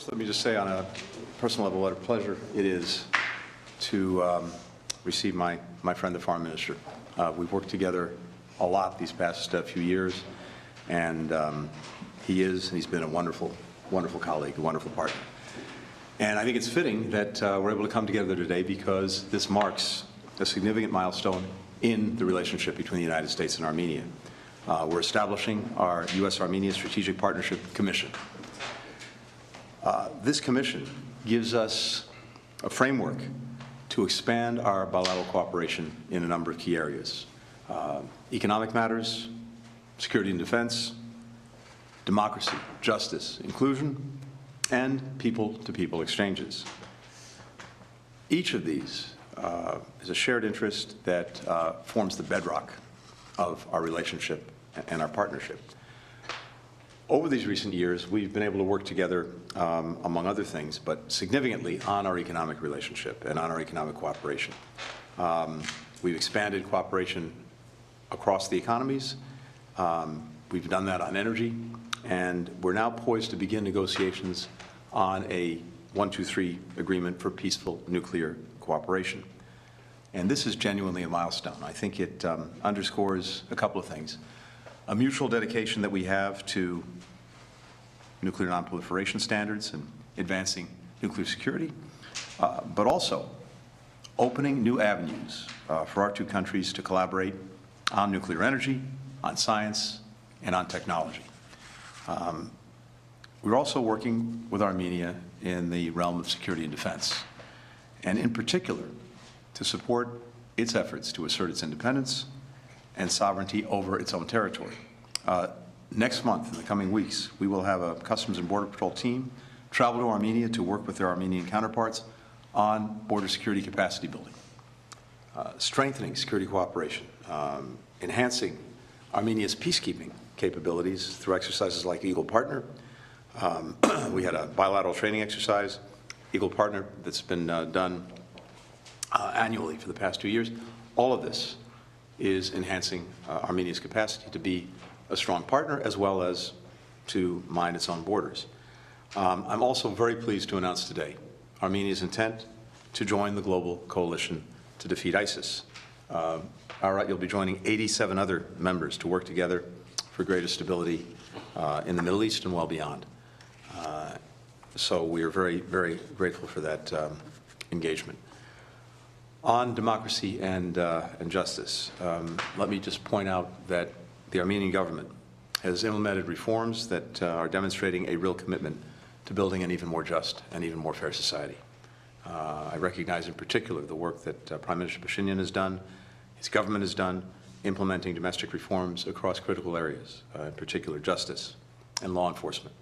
Let me just say on a personal level what a pleasure it is to receive my friend, the Foreign Minister. We've worked together a lot these past few years, and he's been a wonderful, wonderful colleague, a wonderful partner. And I think it's fitting that we're able to come together today because this marks a significant milestone in the relationship between the United States and Armenia. We're establishing our U.S.-Armenia Strategic Partnership Commission. This commission gives us a framework to expand our bilateral cooperation in a number of key areas. Economic matters, security and defense, democracy, justice, inclusion, and people-to-people exchanges. Each of these is a shared interest that forms the bedrock of our relationship and our partnership. Over these recent years, we've been able to work together, among other things, but significantly on our economic relationship and on our economic cooperation. We've expanded cooperation across the economies. We've done that on energy, and we're now poised to begin negotiations on a 1-2-3 agreement for peaceful nuclear cooperation. And this is genuinely a milestone. I think it underscores a couple of things. A mutual dedication that we have to nuclear nonproliferation standards and advancing nuclear security, but also opening new avenues for our two countries to collaborate on nuclear energy, on science, and on technology. We're also working with Armenia in the realm of security and defense, and in particular, to support its efforts to assert its independence and sovereignty over its own territory. Next month, in the coming weeks, we will have a Customs and Border Patrol team travel to Armenia to work with their Armenian counterparts on border security capacity building, strengthening security cooperation, enhancing Armenia's peacekeeping capabilities through exercises like Eagle Partner. We had a bilateral training exercise, Eagle Partner, that's been done annually for the past 2 years. All of this is enhancing Armenia's capacity to be a strong partner as well as to mind its own borders. I'm also very pleased to announce today Armenia's intent to join the global coalition to defeat ISIS. You'll be joining 87 other members to work together for greater stability in the Middle East and well beyond. So we are very, very grateful for that engagement. On democracy and justice, let me just point out that the Armenian government has implemented reforms that are demonstrating a real commitment to building an even more just and even more fair society. I recognize in particular the work that Prime Minister Pashinyan has done, his government has done, implementing domestic reforms across critical areas, in particular justice and law enforcement.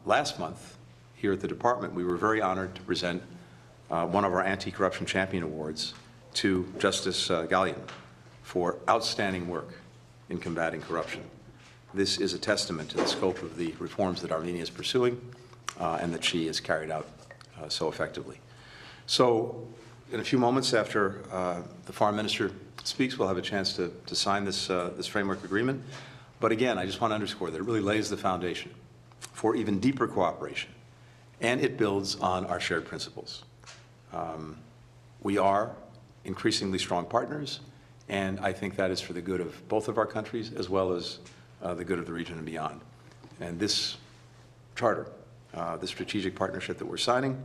Last month, here at the department, we were very honored to present one of our Anti-Corruption Champion Awards to Justice Galyan for outstanding work in combating corruption. This is a testament to the scope of the reforms that Armenia is pursuing and that she has carried out so effectively. So in a few moments after the Foreign Minister speaks, we'll have a chance to sign this framework agreement. But again, I just want to underscore that it really lays the foundation for even deeper cooperation, and it builds on our shared principles. We are increasingly strong partners, and I think that is for the good of both of our countries as well as the good of the region and beyond. And this charter, this strategic partnership that we're signing,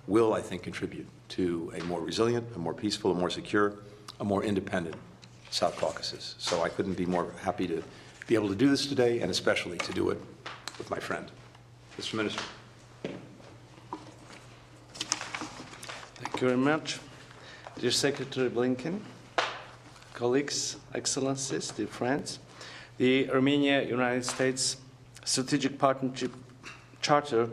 will, I think, contribute to a more resilient, a more peaceful, a more secure, a more independent South Caucasus. So I couldn't be more happy to be able to do this today, and especially to do it with my friend. Mr. Minister. Thank you very much. Dear Secretary Blinken, colleagues, excellencies, dear friends, the Armenia-United States Strategic Partnership Charter,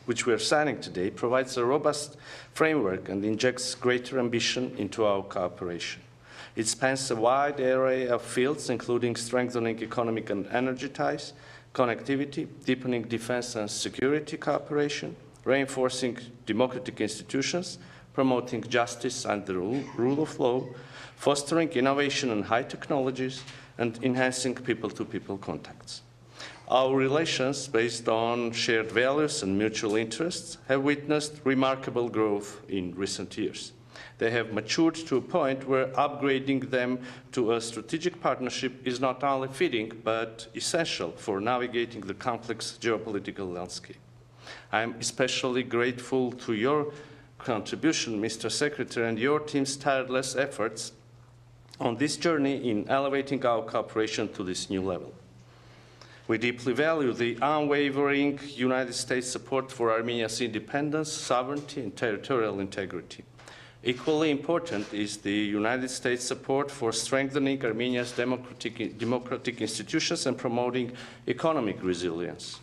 which we are signing today, provides a robust framework and injects greater ambition into our cooperation. It spans a wide array of fields, including strengthening economic and energy ties, connectivity, deepening defense and security cooperation, reinforcing democratic institutions, promoting justice and the rule of law, fostering innovation and high technologies, and enhancing people-to-people contacts. Our relations, based on shared values and mutual interests, have witnessed remarkable growth in recent years. They have matured to a point where upgrading them to a strategic partnership is not only fitting, but essential for navigating the complex geopolitical landscape. I am especially grateful to your contribution, Mr. Secretary, and your team's tireless efforts on this journey in elevating our cooperation to this new level. We deeply value the unwavering United States support for Armenia's independence, sovereignty, and territorial integrity. Equally important is the United States support for strengthening Armenia's democratic institutions and promoting economic resilience.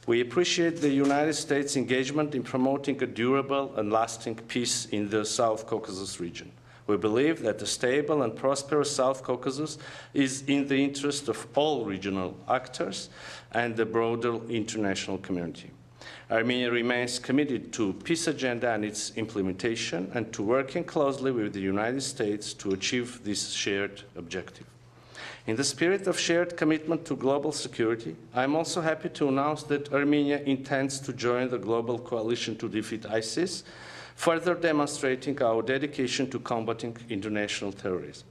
We appreciate the United States' engagement in promoting a durable and lasting peace in the South Caucasus region. We believe that a stable and prosperous South Caucasus is in the interest of all regional actors and the broader international community. Armenia remains committed to peace agenda and its implementation and to working closely with the United States to achieve this shared objective. In the spirit of shared commitment to global security, I am also happy to announce that Armenia intends to join the global coalition to defeat ISIS, further demonstrating our dedication to combating international terrorism.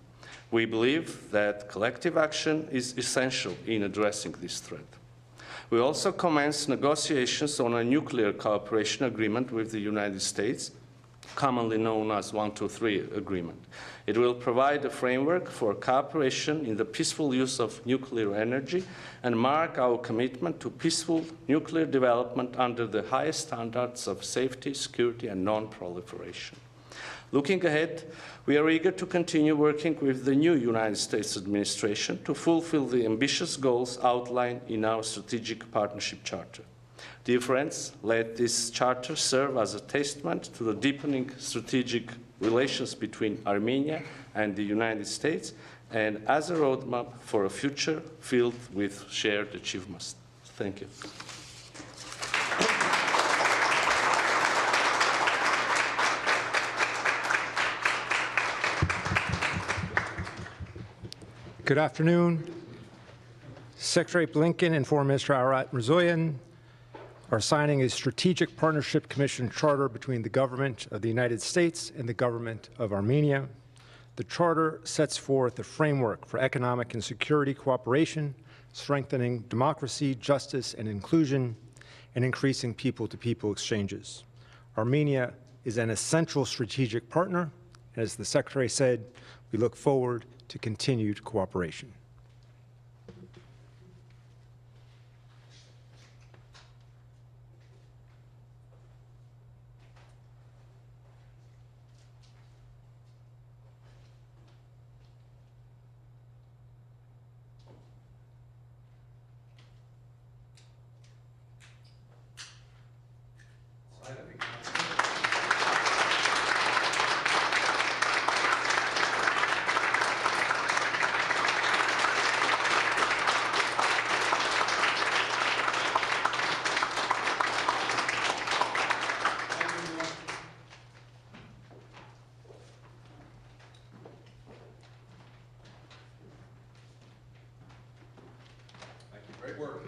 We believe that collective action is essential in addressing this threat. We also commenced negotiations on a nuclear cooperation agreement with the United States, commonly known as 123 Agreement. It will provide a framework for cooperation in the peaceful use of nuclear energy and mark our commitment to peaceful nuclear development under the highest standards of safety, security, and non-proliferation. Looking ahead, we are eager to continue working with the new United States administration to fulfill the ambitious goals outlined in our Strategic Partnership Charter. Dear friends, let this charter serve as a testament to the deepening strategic relations between Armenia and the United States and as a roadmap for a future filled with shared achievements. Thank you. Good afternoon. Secretary Blinken and Foreign Minister Mիրzոյանn are signing a Strategic Partnership Commission charter between the government of the United States and the government of Armenia. The charter sets forth a framework for economic and security cooperation, strengthening democracy, justice, and inclusion, and increasing people-to-people exchanges. Armenia is an essential strategic partner. As the Secretary said, we look forward to continued cooperation. Great work.